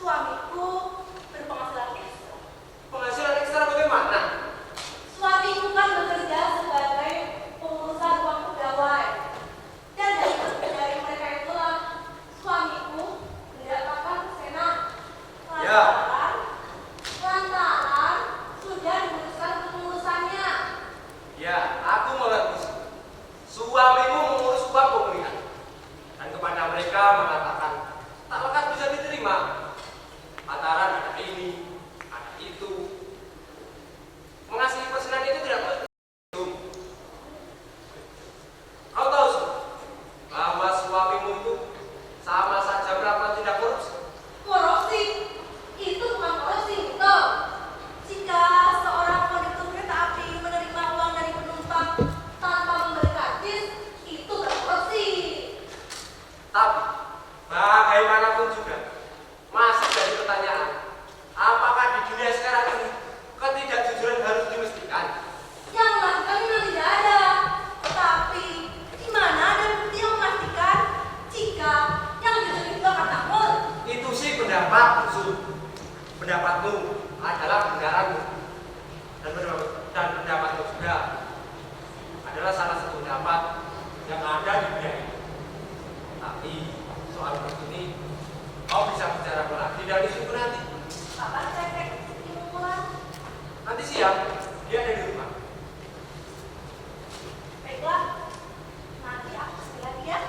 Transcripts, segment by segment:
Suamiku berpenghasilan pendapatmu adalah kebenaranmu dan pendapatmu juga adalah salah satu pendapat yang ada di dunia ini. Tapi soal ini kau bisa bicara lagi dari situ nanti. Kapan cek ibu pulang? Nanti siang dia ada di rumah. Baiklah, nanti aku kesini lagi ya.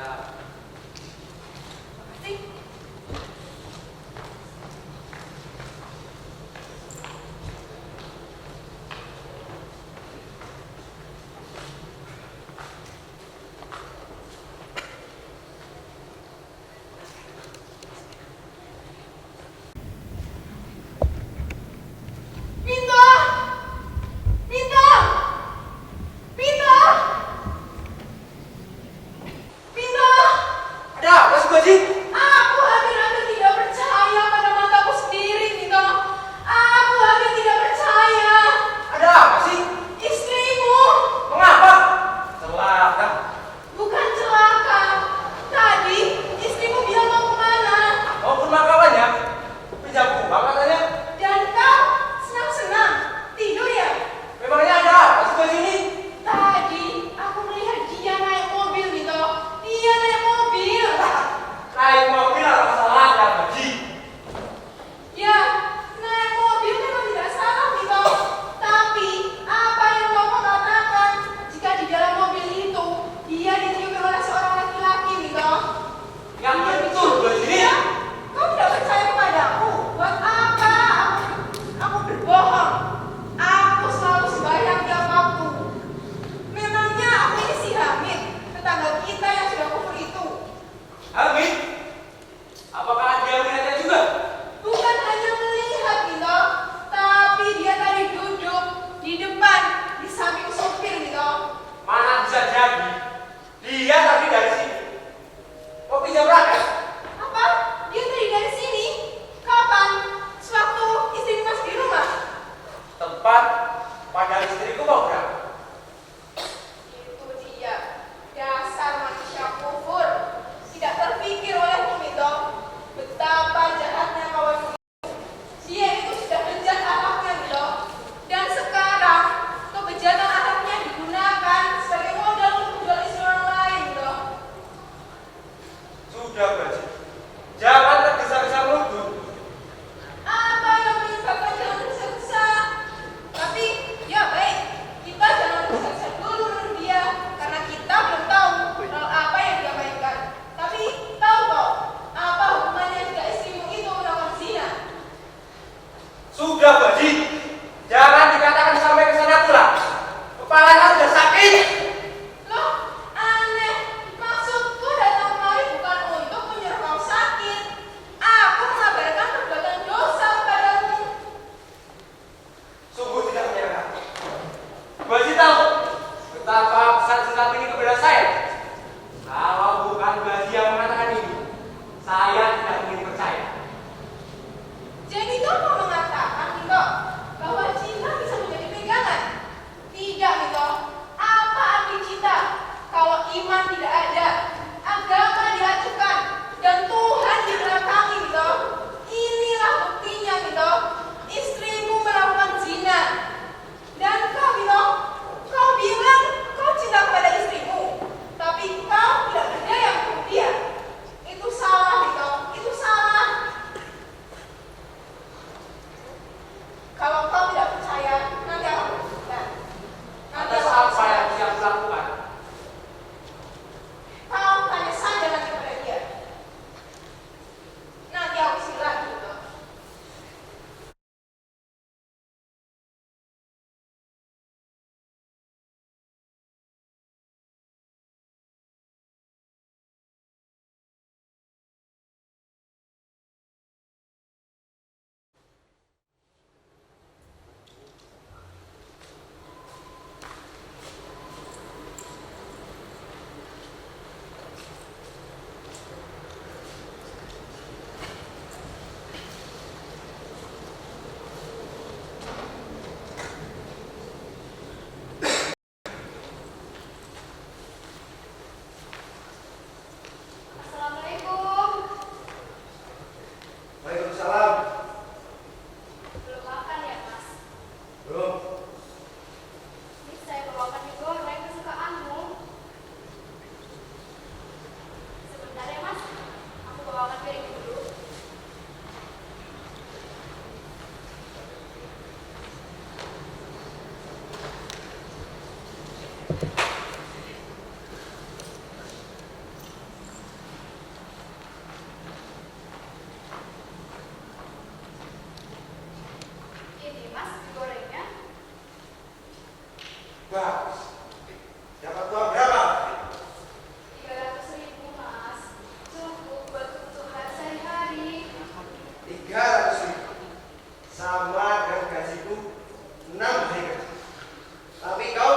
Ya. Makasih. Ada apa sih, Baji? Aku hampir tidak percaya pada mataku sendiri, Nito. Aku hampir tidak percaya. Ada apa sih? Istrimu Mengapa? Celaka. bukan celaka. Tadi istrimu bilang mau kemana? Mau ke makamannya? Pinjam uang katanya. Dan kau senang-senang tidur ya? Memangnya ada apa sih, Baji ini? Tadi aku melihat dia naik mobil, Nito. Dia naik mobil. Naik mobil ada masalah ya, Baji. Ya, naik mobil memang tidak salah, Nito. Tapi apa yang kamu katakan jika di dalam mobil itu dia ditiupi oleh seorang laki-laki, Nito? Yang betul, Baji. Ya, kau tidak percaya kepadaku. Buat apa aku berbohong? Aku selalu sembahyang tiap waktu. Memangnya aku ini si Hamid, tetangga kita yang sudah kufur itu. Hamid, apakah dia melihatnya juga? Bukan hanya melihat, Nito, tapi dia tadi duduk di depan, di samping supir, Nito. Mana bisa jadi? Dia tadi dari sini. Kok pinjam rakyat? Apa? Dia tadi dari sini? Kapan? Sewaktu istri masih di rumah? Tepat pada istriku mau berangkat. Itu dia, dasar manusia kufur. Tidak terpikir olehmu, Nito, betapa jahatnya kawan itu. Dia itu sudah bejat akhlaknya, Nito. Dan sekarang kebejatan akhlaknya digunakan sebagai modal untuk menjual istri orang lain, Nito. Sudah, Baji. Jangan tergesa-gesa menuduh. Apa yang menyebabkan jangan tergesa-gesa? Tapi, ya baik, kita jangan tergesa-gesa dulu menurut dia, karena kita belum tahu hal apa yang dia mainkan. Tapi, tahu kok, apa hukumannya jika istrimu itu melakukan zina? Sudah, Baji. Jangan dikatakan sampai ke sana pula. Kepalanya sudah sakit. Loh, aneh. Maksudku datang kemari bukan untuk menyuruh kau sakit. Aku mengabarkan perbuatan dosa kepadamu. Sungguh tidak menyangka. Baji tahu betapa pesan Islam ini kepada saya. Kalau bukan Baji yang mengatakan ini, saya tidak ingin percaya. Jadi kau mau mengatakan, Nito, sama dengan gajiku 6 hari kerja. Tapi kau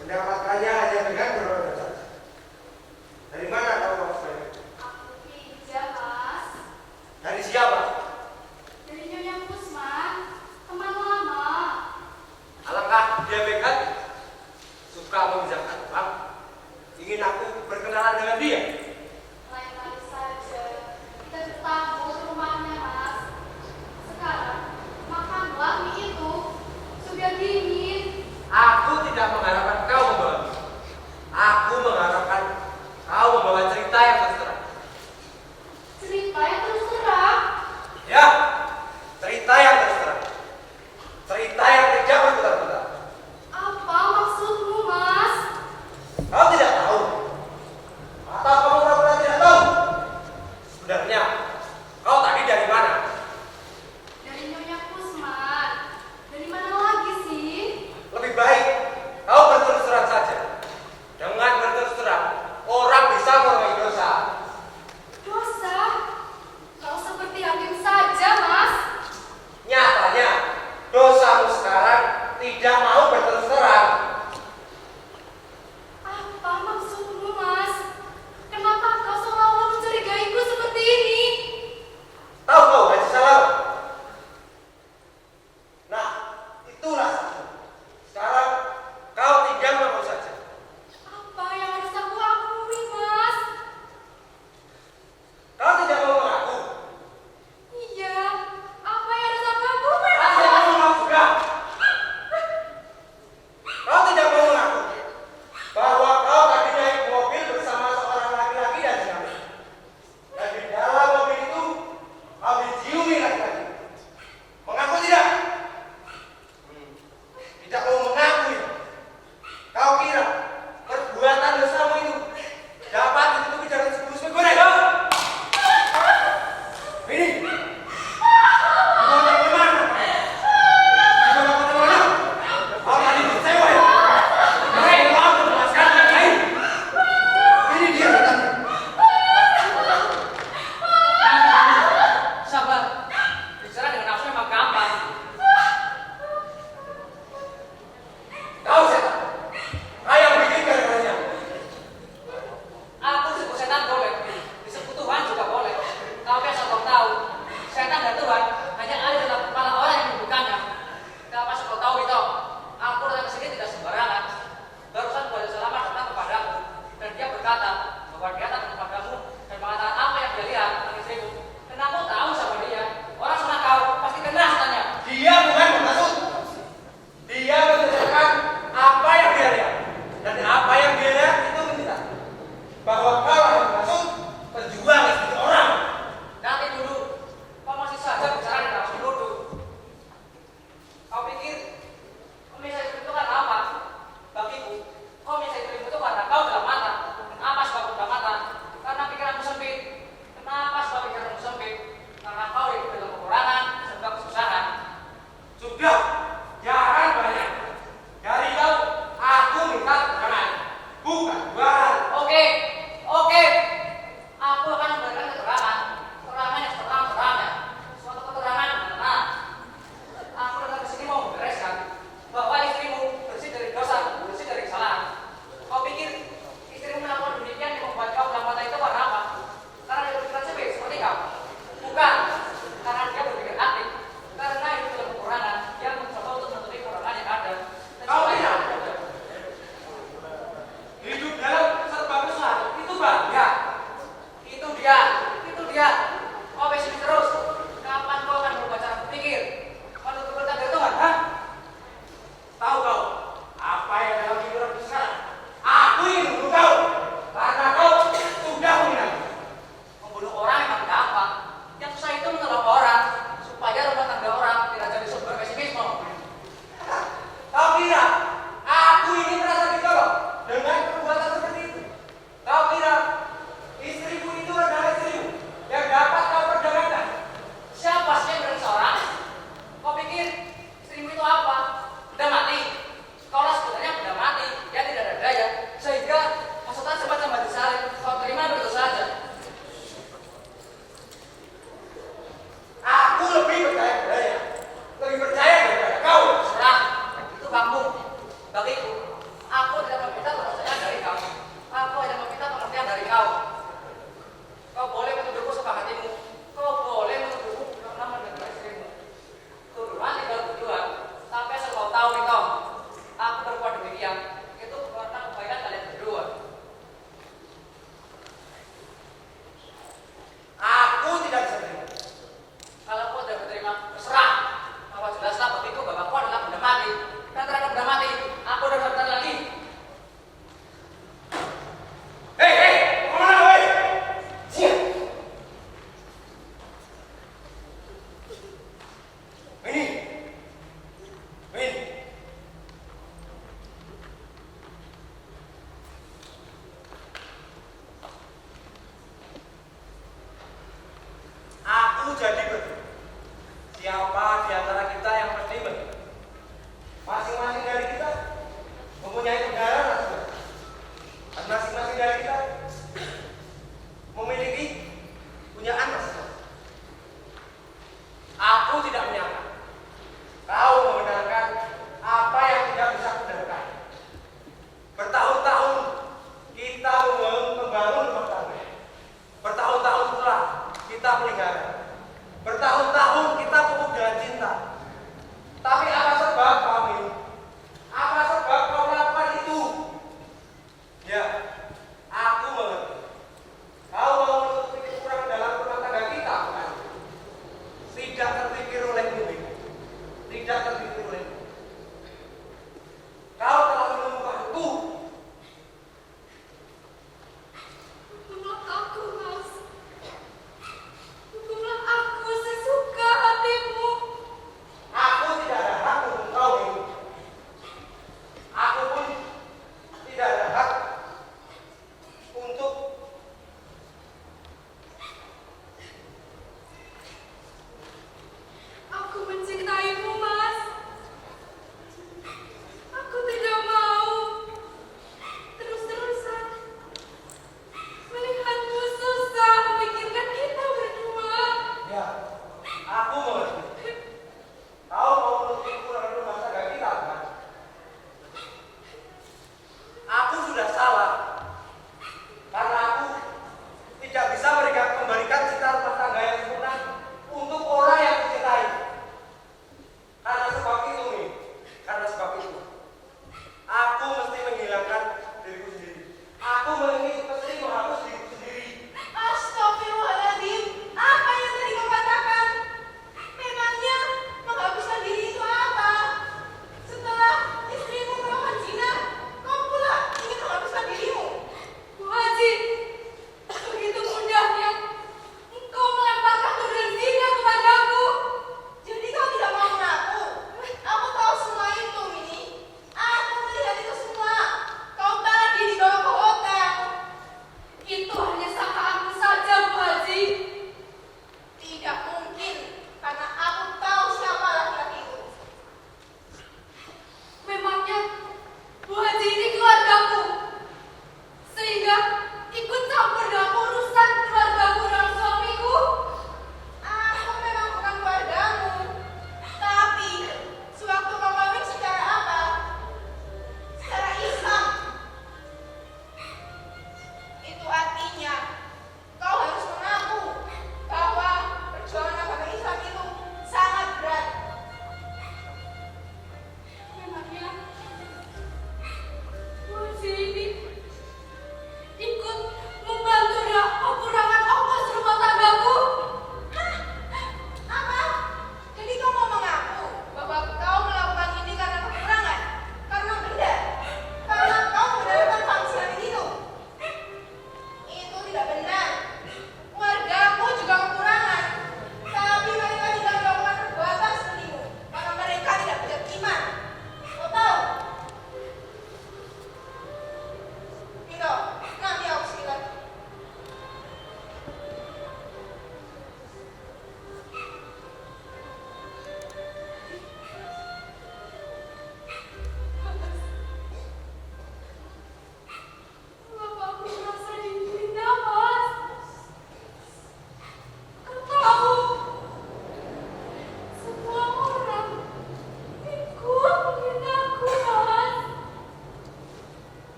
mendapatkannya hanya dengan berapa saja. Dari mana kau maksudnya? Aku pinjam, Mas. Dari siapa? Dari Nyonya Kusman, teman lama. Alangkah dia bekat, suka meminjamkan uang, ingin aku berkenalan dengan dia. Lain kali saja kita bertamu ke rumahnya, Mas. Sekarang mau Siapa di antara kita yang mesti Masing-masing dari kita mempunyai kendaraan, saudara. Dan masing-masing dari kita memiliki punya anak, saudara. Aku tidak menyangka kau membenarkan apa yang tidak bisa kubenarkan. Bertahun-tahun kita membangun rumah tangga. Bertahun-tahun pula kita pelihara. Bertahun-tahun kita pupuk dengan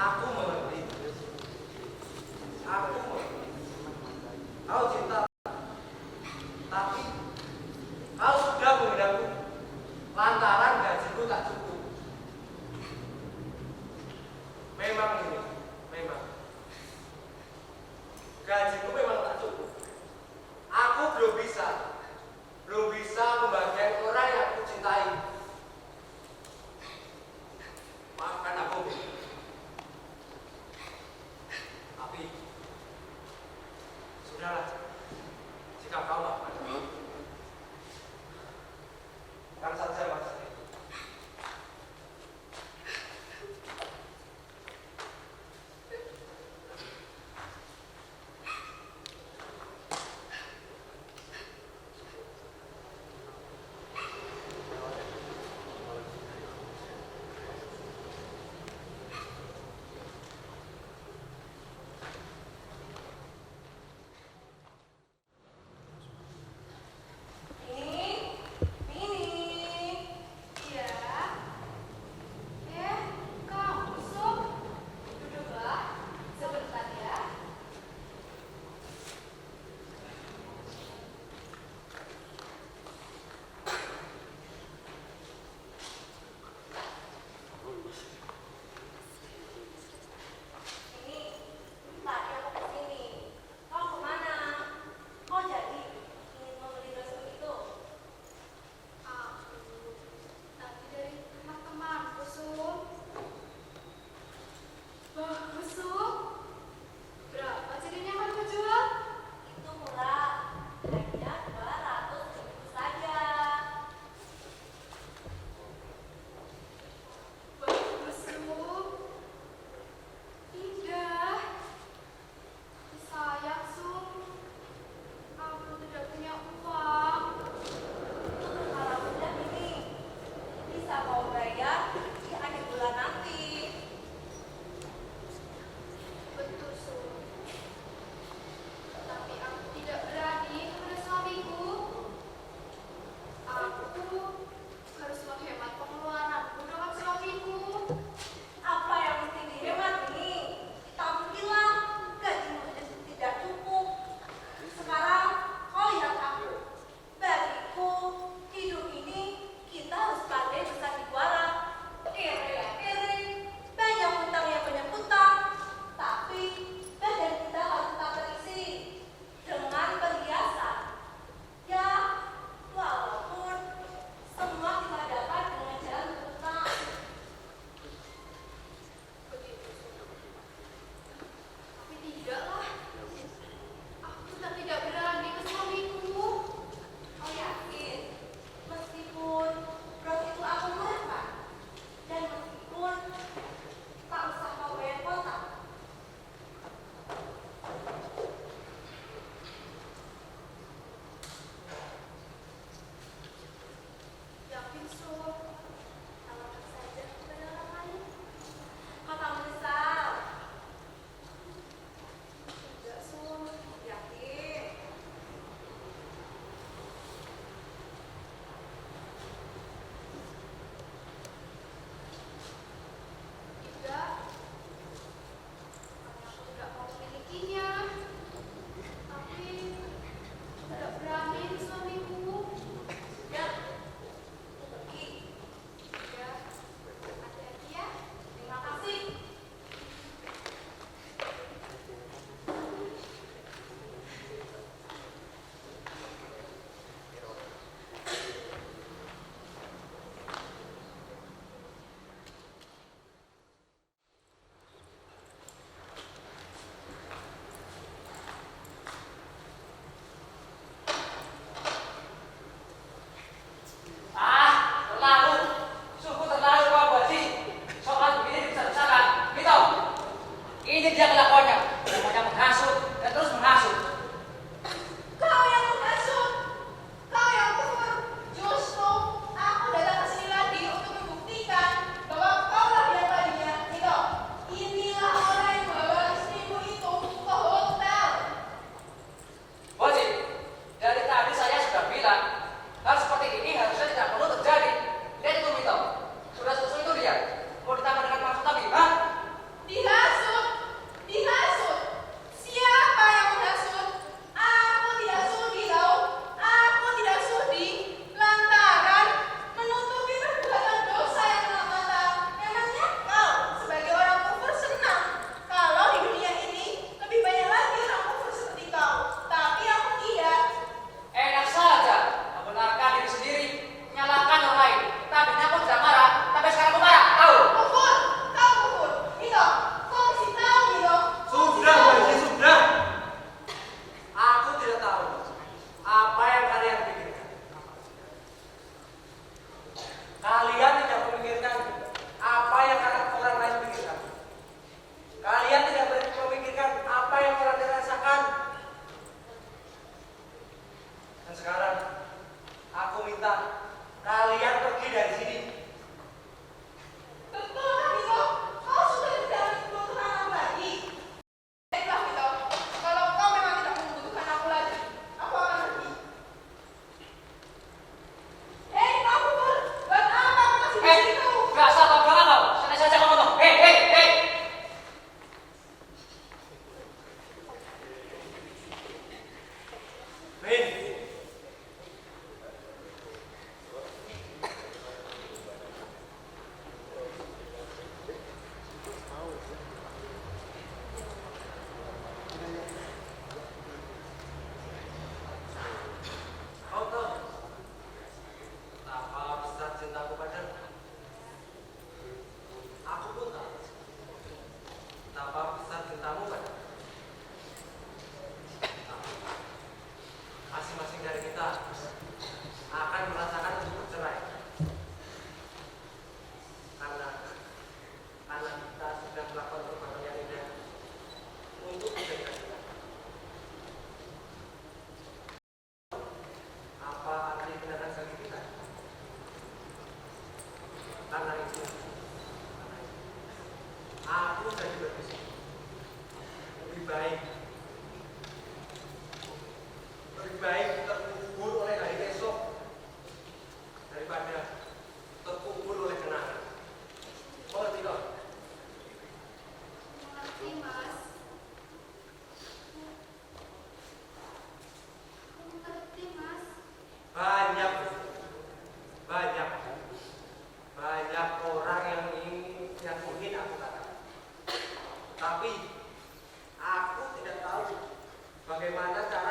Aku mengerti. Aku mengerti. Kau cinta. Tapi kau sudah menghendakku lantaran gajiku tak cukup. Memang ini, memang. Gajiku memang tak cukup. Aku belum bisa membahagiakan orang yang aku cintai. Maafkan aku. Gak salah banget kau. Sana saja kamu tuh. Hei. Min. Kau tahu betapa besar cintaku padamu. Aku pun tahu betapa besar cintamu padaku. Masing-masing dari kita akan merasakan untuk bercerai karena kita sudah melakukan perbuatan yang indah untuk menjadikan kita. Apa arti kebenaran bagi kita? Karena itu, aku jadi berpikir lebih baik terkubur oleh hari esok daripada terkubur oleh kenangan. Mengerti kau? Mengerti, Mas. Mengerti, Mas. Banyak orang yang ingin aku katakan. Tapi aku tidak tahu bagaimana cara